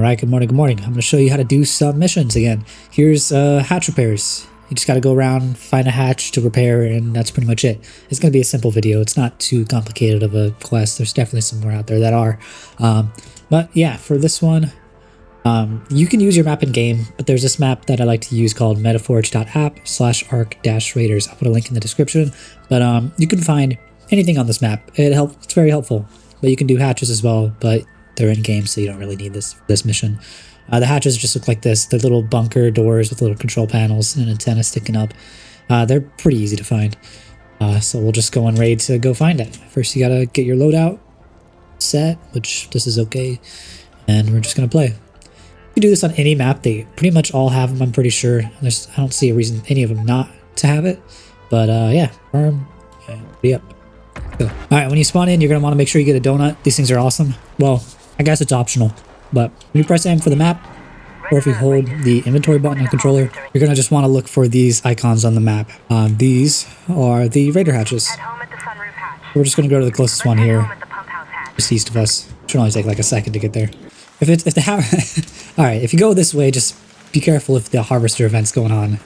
Alright, good morning, good morning. I'm going to show you how to do some missions again. Here's hatch repairs. You just got to go around, find a hatch to repair, and that's pretty much it. It's going to be a simple video. It's not too complicated of a quest. There's definitely some more out there that are. But yeah, for this one, you can use your map in game, but there's this map that I like to use called metaforge.app/arc-raiders. I'll put a link in the description, but you can find anything on this map. It's very helpful, but you can do hatches as well, but they're in game, so you don't really need this mission. The hatches just look like this. They're little bunker doors with little control panels and antennas sticking up. They're pretty easy to find. So we'll just go on raid to go find it. First, you gotta get your loadout set, which this is okay, and we're just gonna play. You can do this on any map. They pretty much all have them, I'm pretty sure. I don't see a reason any of them not to have it. But yeah, farm and ready up. Go. All right, when you spawn in, you're gonna want to make sure you get a donut. These things are awesome. Well, I guess it's optional, but when you press M for the map, or if you hold the inventory button on the controller, you're gonna just want to look for these icons on the map. These are the raider hatches. We're just gonna go to the closest one here, just east of us. Should only take like a second to get there. All right, if you go this way, just be careful if the harvester event's going on.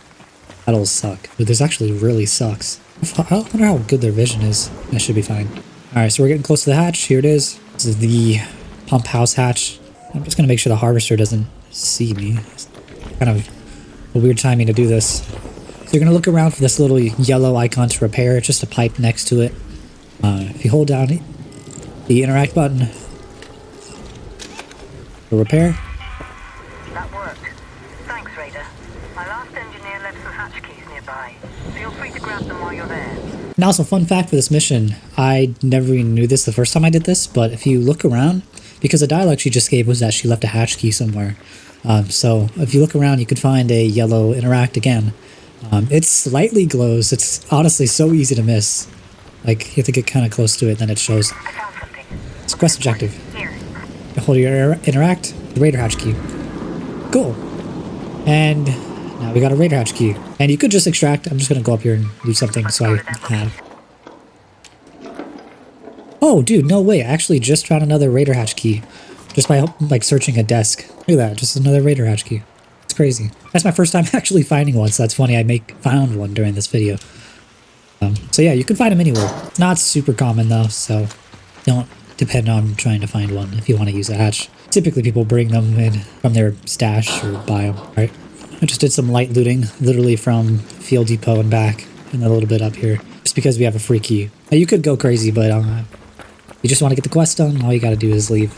That'll suck. But this actually really sucks. I wonder how good their vision is. That should be fine. All right, so we're getting close to the hatch. Here it is. This is the pump house hatch. I'm just gonna make sure the harvester doesn't see me. It's kind of a weird timing to do this. So you're gonna look around for this little yellow icon to repair. It's just a pipe next to it. If you hold down the interact button for repair. That worked. Thanks, Raider. My last engineer left some hatch keys nearby. Feel free to grab them while you're there. And also, fun fact for this mission, I never even knew this the first time I did this, but if you look around, because the dialogue she just gave was that she left a hatch key somewhere. So if you look around, you could find a yellow interact again. It slightly glows. It's honestly so easy to miss. Like, you have to get kind of close to it, then it shows. I found something. It's a quest objective. Here. Hold your interact, the raider hatch key. Cool. And now we got a raider hatch key. And you could just extract. I'm just going to go up here and do something so I have. Oh, dude, no way. I actually just found another raider hatch key. Just by, like, searching a desk. Look at that. Just another raider hatch key. It's crazy. That's my first time actually finding one, so that's funny. I found one during this video. So yeah, you can find them anywhere. Not super common, though, so don't depend on trying to find one if you want to use a hatch. Typically, people bring them in from their stash or buy them. All right. I just did some light looting, literally from Field Depot and back, and a little bit up here, just because we have a free key. Now, you could go crazy, but you just want to get the quest done, all you got to do is leave.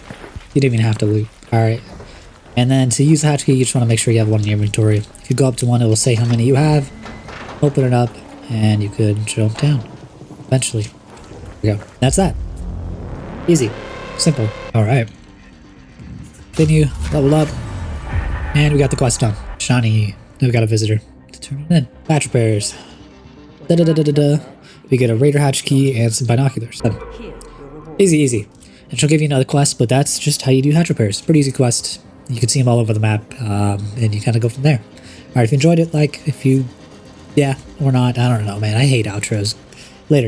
You don't even have to loot. All right. And then to use the hatch key, you just want to make sure you have one in your inventory. If you go up to one, it will say how many you have. Open it up, and you could jump down. Eventually. There we go. That's that. Easy. Simple. All right. Continue. Level up. And we got the quest done. Shani. Now we got a visitor to turn it in. Hatch repairs. We get a raider hatch key and some binoculars. Done. Easy, easy. And she'll give you another quest, but that's just how you do hatch repairs. Pretty easy quest. You can see them all over the map, and you kind of go from there. All right, if you enjoyed it, like, if you, yeah, or not, I don't know, man. I hate outros.